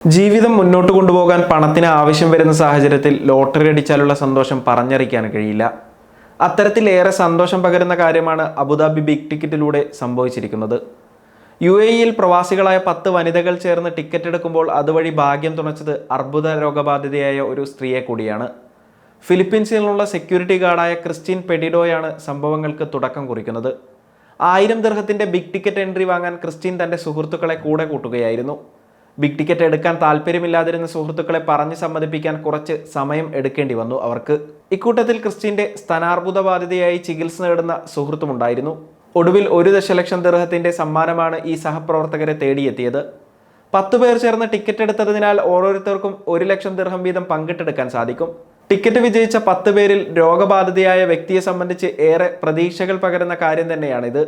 ജീവിതം മുന്നോട്ട് കൊണ്ടുപോകാൻ പണത്തിന് ആവശ്യം വരുന്ന സാഹചര്യത്തിൽ ലോട്ടറി അടിച്ചാലുള്ള സന്തോഷം പറഞ്ഞറിയിക്കാൻ കഴിയില്ല. അത്തരത്തിലേറെ സന്തോഷം പകരുന്ന കാര്യമാണ് അബുദാബി ബിഗ് ടിക്കറ്റിലൂടെ സംഭവിച്ചിരിക്കുന്നത്. UAE-യിൽ പ്രവാസികളായ 10 വനിതകൾ ചേർന്ന് ടിക്കറ്റ് എടുക്കുമ്പോൾ അതുവഴി ഭാഗ്യം തുണച്ചത് അർബുദ രോഗബാധിതയായ ഒരു സ്ത്രീയെ കൂടിയാണ്. ഫിലിപ്പീൻസിൽ നിന്നുള്ള സെക്യൂരിറ്റി ഗാർഡായ ക്രിസ്റ്റീൻ പെഡിഡോയാണ് സംഭവങ്ങൾക്ക് തുടക്കം കുറിക്കുന്നത്. 1000 ദിർഹത്തിന്റെ ബിഗ് ടിക്കറ്റ് എൻട്രി വാങ്ങാൻ ക്രിസ്റ്റീൻ തന്റെ സുഹൃത്തുക്കളെ കൂടെ കൂട്ടുകയായിരുന്നു. ബിഗ് ടിക്കറ്റ് എടുക്കാൻ താല്പര്യമില്ലാതിരുന്ന സുഹൃത്തുക്കളെ പറഞ്ഞ് സമ്മതിപ്പിക്കാൻ കുറച്ച് സമയം എടുക്കേണ്ടി വന്നു അവർക്ക്. ഇക്കൂട്ടത്തിൽ ക്രിസ്റ്റീന്റെ സ്തനാർബുദ ബാധിതയായി ചികിത്സ നേടുന്ന സുഹൃത്തുമുണ്ടായിരുന്നു. ഒടുവിൽ 1 ദശലക്ഷം ദിർഹത്തിന്റെ സമ്മാനമാണ് ഈ സഹപ്രവർത്തകരെ തേടിയെത്തിയത്. 10 പേർ ചേർന്ന് ടിക്കറ്റ് എടുത്തതിനാൽ ഓരോരുത്തർക്കും 1 ലക്ഷം ദിർഹം വീതം പങ്കിട്ടെടുക്കാൻ സാധിക്കും. ടിക്കറ്റ് വിജയിച്ച 10 പേരിൽ രോഗബാധിതയായ വ്യക്തിയെ സംബന്ധിച്ച് ഏറെ പ്രതീക്ഷകൾ പകരുന്ന കാര്യം തന്നെയാണിത്.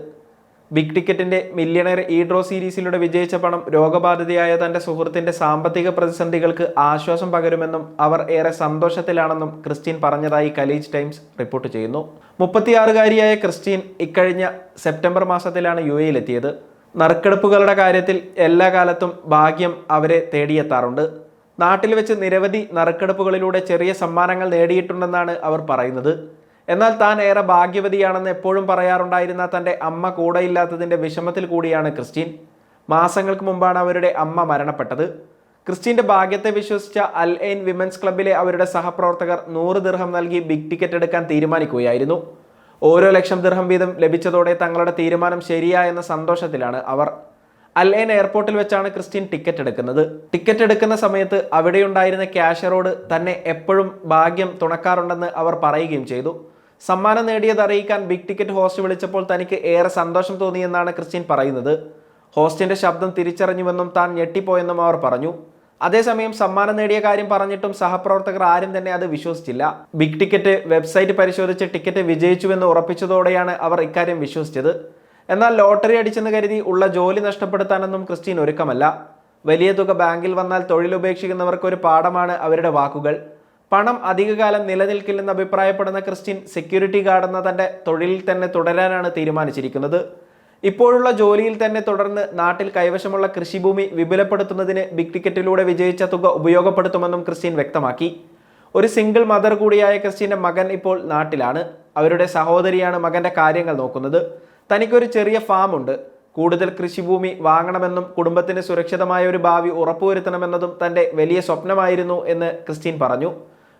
ബിഗ് ടിക്കറ്റിന്റെ മില്യണയർ ഡ്രോ സീരീസിലൂടെ വിജയിച്ച പണം രോഗബാധിതയായ തന്റെ സുഹൃത്തിന്റെ സാമ്പത്തിക പ്രതിസന്ധികൾക്ക് ആശ്വാസം പകരുമെന്നും അവർ ഏറെ സന്തോഷത്തിലാണെന്നും ക്രിസ്റ്റീൻ പറഞ്ഞതായി ഖലീജ് ടൈംസ് റിപ്പോർട്ട് ചെയ്യുന്നു. 36-കാരിയായ ക്രിസ്റ്റീൻ ഇക്കഴിഞ്ഞ സെപ്റ്റംബർ മാസത്തിലാണ് UAE-യിലെത്തിയത്. നറുക്കെടുപ്പുകളുടെ കാര്യത്തിൽ എല്ലാ കാലത്തും ഭാഗ്യം അവരെ തേടിയെത്താറുണ്ട്. നാട്ടിൽ വെച്ച് നിരവധി നറുക്കെടുപ്പുകളിലൂടെ ചെറിയ സമ്മാനങ്ങൾ നേടിയിട്ടുണ്ടെന്നാണ് അവർ പറയുന്നത്. എന്നാൽ താൻ ഏറെ ഭാഗ്യവതിയാണെന്ന് എപ്പോഴും പറയാറുണ്ടായിരുന്ന തൻ്റെ അമ്മ കൂടെയില്ലാത്തതിൻ്റെ വിഷമത്തിൽ കൂടിയാണ് ക്രിസ്റ്റീൻ. മാസങ്ങൾക്ക് മുമ്പാണ് അവരുടെ അമ്മ മരണപ്പെട്ടത്. ക്രിസ്റ്റീൻ്റെ ഭാഗ്യത്തെ വിശ്വസിച്ച അൽ ഐൻ വിമൻസ് ക്ലബ്ബിലെ അവരുടെ സഹപ്രവർത്തകർ 100 ദിർഹം നൽകി ബിഗ് ടിക്കറ്റ് എടുക്കാൻ തീരുമാനിക്കുകയായിരുന്നു. ഓരോ ലക്ഷം ദിർഹം വീതം ലഭിച്ചതോടെ തങ്ങളുടെ തീരുമാനം ശരിയായെന്ന സന്തോഷത്തിലാണ് അവർ. അൽ ഐൻ എയർപോർട്ടിൽ വെച്ചാണ് ക്രിസ്റ്റീൻ ടിക്കറ്റ് എടുക്കുന്നത്. ടിക്കറ്റ് എടുക്കുന്ന സമയത്ത് അവിടെയുണ്ടായിരുന്ന ക്യാഷ്യറോട് തന്നെ എപ്പോഴും ഭാഗ്യം തുണക്കാറുണ്ടെന്ന് അവർ പറയുകയും ചെയ്തു. സമ്മാനം നേടിയത് അറിയിക്കാൻ ബിഗ് ടിക്കറ്റ് ഹോസ്റ്റ് വിളിച്ചപ്പോൾ തനിക്ക് ഏറെ സന്തോഷം തോന്നിയെന്നാണ് ക്രിസ്റ്റീൻ പറയുന്നത്. ഹോസ്റ്റിന്റെ ശബ്ദം തിരിച്ചറിഞ്ഞുവെന്നും താൻ ഞെട്ടിപ്പോയെന്നും അവർ പറഞ്ഞു. അതേസമയം സമ്മാനം നേടിയ കാര്യം പറഞ്ഞിട്ടും സഹപ്രവർത്തകർ ആരും തന്നെ അത് വിശ്വസിച്ചില്ല. ബിഗ് ടിക്കറ്റ് വെബ്സൈറ്റ് പരിശോധിച്ച് ടിക്കറ്റ് വിജയിച്ചുവെന്ന് ഉറപ്പിച്ചതോടെയാണ് അവർ ഇക്കാര്യം വിശ്വസിച്ചത്. എന്നാൽ ലോട്ടറി അടിച്ചെന്ന് കരുതി ഉള്ള ജോലി നഷ്ടപ്പെടുത്താനൊന്നും ക്രിസ്റ്റീൻ ഒരുക്കമല്ല. വലിയ തുക ബാങ്കിൽ വന്നാൽ തൊഴിലുപേക്ഷിക്കുന്നവർക്ക് ഒരു പാഠമാണ് അവരുടെ വാക്കുകൾ. പണം അധികകാലം നിലനിൽക്കില്ലെന്ന് അഭിപ്രായപ്പെടുന്ന ക്രിസ്റ്റീൻ സെക്യൂരിറ്റി ഗാർഡ് എന്ന തൻ്റെ തൊഴിലിൽ തന്നെ തുടരാനാണ് തീരുമാനിച്ചിരിക്കുന്നത്. ഇപ്പോഴുള്ള ജോലിയിൽ തന്നെ തുടർന്ന് നാട്ടിൽ കൈവശമുള്ള കൃഷിഭൂമി വിപുലപ്പെടുത്തുന്നതിന് ബിഗ് ടിക്കറ്റിലൂടെ വിജയിച്ച തുക ഉപയോഗപ്പെടുത്തുമെന്നും ക്രിസ്റ്റീൻ വ്യക്തമാക്കി. ഒരു സിംഗിൾ മദർ കൂടിയായ ക്രിസ്റ്റീൻ്റെ മകൻ ഇപ്പോൾ നാട്ടിലാണ്. അവരുടെ സഹോദരിയാണ് മകൻ്റെ കാര്യങ്ങൾ നോക്കുന്നത്. തനിക്കൊരു ചെറിയ ഫാം ഉണ്ട്. കൂടുതൽ കൃഷിഭൂമി വാങ്ങണമെന്നും കുടുംബത്തിന് സുരക്ഷിതമായ ഒരു ഭാവി ഉറപ്പുവരുത്തണമെന്നതും തൻ്റെ വലിയ സ്വപ്നമായിരുന്നു എന്ന് ക്രിസ്റ്റീൻ പറഞ്ഞു.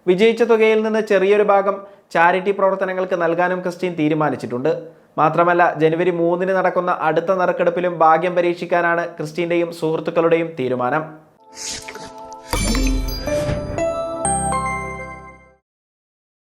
വിജയിച്ച തുകയിൽ നിന്ന് ചെറിയൊരു ഭാഗം ചാരിറ്റി പ്രവർത്തനങ്ങൾക്ക് നൽകാനും ക്രിസ്റ്റീൻ തീരുമാനിച്ചിട്ടുണ്ട്. മാത്രമല്ല ജനുവരി 3-ന് നടക്കുന്ന അടുത്ത നറുക്കെടുപ്പിലും ഭാഗ്യം പരീക്ഷിക്കാനാണ് ക്രിസ്റ്റീൻ്റെയും സുഹൃത്തുക്കളുടെയും തീരുമാനം.